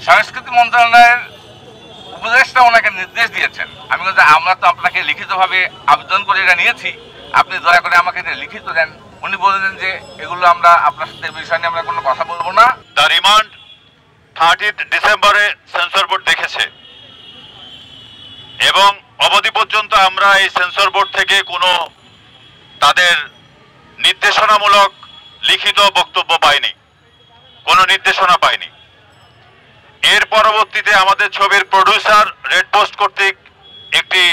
সংস্কৃতি মন্ত্রণালয়ের উপদেষ্টা ওনাকে নির্দেশ দিয়েছেন। আমি বলছি আমরা তো আপনাকে লিখিতভাবে আবেদন করে এটা নিয়েছি, আপনি দয়া করে আমাকে এটা লিখিত দেন। উনি বললেন যে এগুলো আমরা আপনার সাথে বিষয় নিয়ে আমরা কোনো কথা বলবো না। দ্য রিমান্ড 30 ডিসেম্বরে সেন্সর বোর্ড দেখেছে এবং অবধি পর্যন্ত আমরা এই সেন্সর বোর্ড থেকে কোনো তাদের নির্দেশনামূলক লিখিত বক্তব্য পাইনি, কোনো নির্দেশনা পাইনি। এর পরবর্তীতে আমাদের ছবির প্রডিউসার রেড পোস্ট কর্তৃক একটি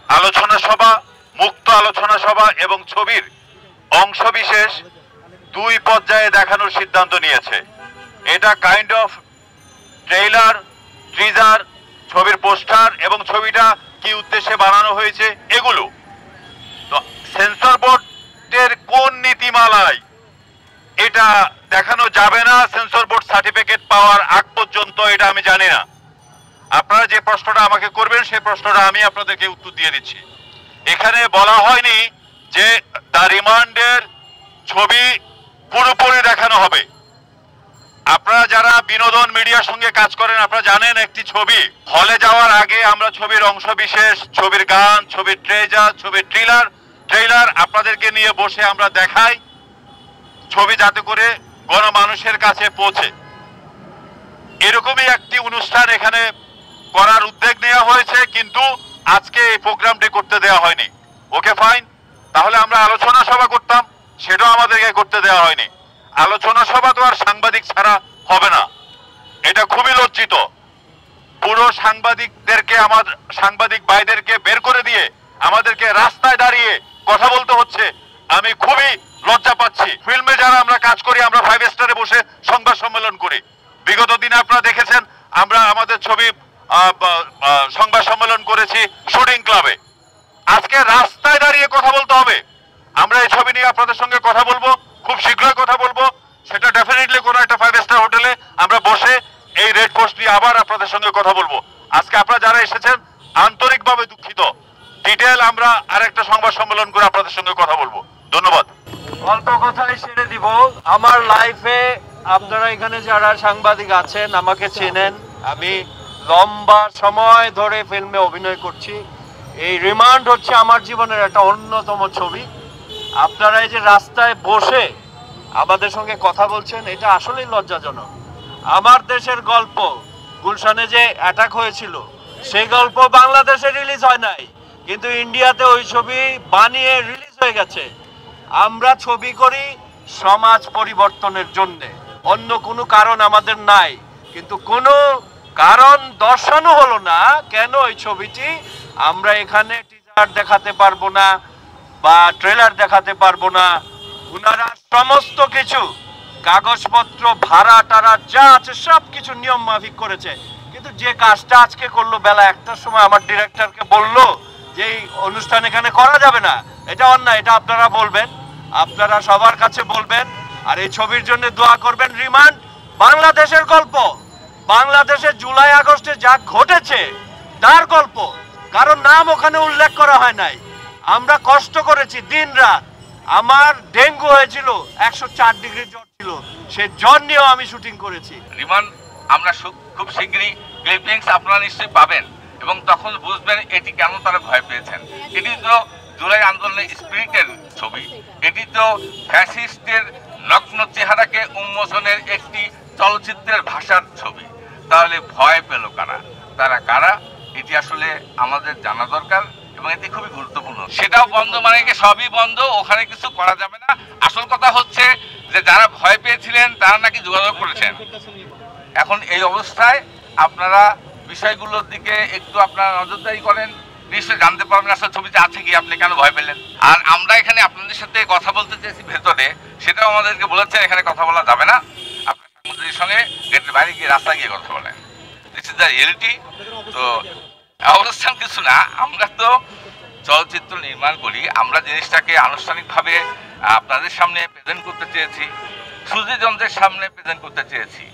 আলোচনা সভা, মুক্ত আলোচনা সভা এবং ছবির অংশবিশেষ 2 পর্যায়ে দেখানোর সিদ্ধান্ত নিয়েছে। এটা কাইন্ড অফ ট্রেইলার, টিজার, ছবির পোস্টার এবং ছবিটা কি উদ্দেশ্যে বানানো হয়েছে এগুলো। তো সেন্সর বোর্ডের কোন নীতিমালায় এটা দেখানো যাবে না সেন্সর বোর্ড সার্টিফিকেট পাওয়ার আগ পর্যন্ত, এটা আমি জানি না। আপনারা যে প্রশ্নটা আমাকে করবেন সেই প্রশ্নটা আমি আপনাদেরকে উত্তর দিয়ে দিচ্ছি। এখানে বলা হয়নি যে দ্য রিমান্ডের ছবি পুরোপুরি দেখানো হবে। আপনারা যারা বিনোদন মিডিয়ার সঙ্গে কাজ করেন আপনারা জানেন একটি ছবি হলে যাওয়ার আগে আমরা ছবির অংশ বিশেষ, ছবির গান, ছবির ট্রেজার, ছবির ট্রেইলার আপনাদেরকে নিয়ে বসে আমরা দেখাই, ছবি যাতে করে গণমানুষের কাছে পৌঁছে। এরকমই একটি অনুষ্ঠান এখানে করার উদ্যোগ নেওয়া হয়েছে, কিন্তু আজকে এই প্রোগ্রামটি করতে দেওয়া হয়নি। ওকে ফাইন, তাহলে আমরা আলোচনা সভা করতাম, সেটাও আমাদেরকে করতে দেওয়া হয়নি। আলোচনা সভা তো আর সাংবাদিক ছাড়া হবে না, এটা খুবই লজ্জিত। পুরো সাংবাদিকদেরকে, আমাদের সাংবাদিক ভাইদেরকে বের করে দিয়ে আমাদেরকে রাস্তায় দাঁড়িয়ে কথা বলতে হচ্ছে। আমি খুবই লজ্জা পাচ্ছি। ফিল্মে যারা আমরা কাজ করি, আমরা 5 স্টারে বসে সংবাদ সম্মেলন করি। বিগত দিনে আপনারা দেখেছেন আমরা আমাদের ছবি সংবাদ সম্মেলন করেছি শুটিং ক্লাবে। আজকে রাস্তায় দাঁড়িয়ে কথা বলতে হবে। আমরা এই ছবি নিয়ে আপনাদের সঙ্গে কথা বলবো, খুব শীঘ্রই কথা বলবো। সেটা ডেফিনেটলি কোনো একটা 5 স্টার হোটেলে আমরা বসে এই রেড পোস্ট নিয়ে আবার আপনাদের সঙ্গে কথা বলবো। আজকে আপনারা যারা এসেছেন আন্তরিকভাবে দুঃখিত। ডিটেল আমরা আরেকটা সংবাদ সম্মেলন করে আপনাদের সঙ্গে কথা বলবো। ধন্যবাদ। অল্প কথাই সেরে দিব। আমার লাইফে আপনারা এখানে যারা সাংবাদিক আছেন আমাকে চেনেন, আমি লম্বা সময় ধরে ফিল্মে অভিনয় করছি। এই রিমান্ড হচ্ছে আমার জীবনের একটা অন্যতম ছবি। আপনারা এই যে রাস্তায় বসে আমাদের সঙ্গে কথা বলছেন, এটা আসলেই লজ্জাজনক। আমার দেশের গল্প, গুলশানে যে অ্যাটাক হয়েছিল সেই গল্প বাংলাদেশে রিলিজ হয় নাই, কিন্তু ইন্ডিয়াতে ওই ছবি বানিয়ে রিলিজ হয়ে গেছে। আমরা ছবি করি সমাজ পরিবর্তনের জন্যে, অন্য কোনো কারণ আমাদের নাই। কিন্তু কোনো কারণ দর্শানো হলো না কেন এই ছবিটি আমরা এখানে টিজার দেখাতে পারবো না বা ট্রেলার দেখাতে পারবো না। ওনারা সমস্ত কিছু কাগজপত্র, ভাড়া টাড়া যা আছে সব কিছু নিয়ম মাফিক করেছে। কিন্তু যে কাজটা আজকে করলো বেলা 1টার সময়, আমার ডিরেক্টরকে বললো যে এই অনুষ্ঠান এখানে করা যাবে না, এটা অন্যায়। এটা আপনারা বলবেন, আপনারা সবার কাছে বলবেন, আর এই ছবির জন্য দোয়া করবেন। রিমান্ড বাংলাদেশের গল্প, বাংলাদেশে জুলাই আগস্টে যা ঘটেছে তার গল্প, কারণ নাম ওখানে উল্লেখ করা হয় নাই। আমরা কষ্ট করেছি দিন রাত। আমার ডেঙ্গু হয়েছিল, 104 ডিগ্রি জ্বর ছিল, সেই জ্বর নিয়েও আমি শুটিং করেছি। রিমান্ড আমরা খুব শীঘ্রই ক্লিপিংস আপনারা নিশ্চয়ই পাবেন এবং তখন বুঝবেন এটি কেন তারা ভয় পেয়েছেন। এটি তো জুলাই আন্দোলনের স্পিরিটের ছবি, এটি তো ফ্যাসিস্টের নগ্ন চেহারাকে উন্মোচনের একটি চলচ্চিত্রের ভাষার ছবি। তাহলে ভয় পেল কারা, তারা কারা, এটি আসলে আমাদের জানা দরকার এবং এটি খুবই গুরুত্বপূর্ণ। সেটাও বন্ধ মানে কি সবই বন্ধ, ওখানে কিছু করা যাবে না। আসল কথা হচ্ছে যে যারা ভয় পেয়েছিলেন তারা নাকি যোগাযোগ করেছেন। এখন এই অবস্থায় আপনারা বিষয়গুলোর দিকে একটু আপনারা নজরদারি করেন, নিশ্চয়ই জানতে পারবেন আসলে ছবিতে আছে কি, আপনি কেন ভয় পেলেন। আর আমরা এখানে আপনাদের সাথে কথা বলতে চেয়েছি ভেতরে, সেটাও আমাদেরকে বলেছেন এখানে কথা বলা যাবে না, আপনার সাংবাদিকের সঙ্গে গেটের বাইরে গিয়ে রাস্তায় গিয়ে কথা বলেন। This is the reality. তো অবস্থান কিছু না, আমরা তো চলচ্চিত্র নির্মাণ করি, আমরা জিনিসটাকে আনুষ্ঠানিকভাবে আপনাদের সামনে প্রেজেন্ট করতে চেয়েছি, সুধীযন্ত্রের সামনে প্রেজেন্ট করতে চেয়েছি।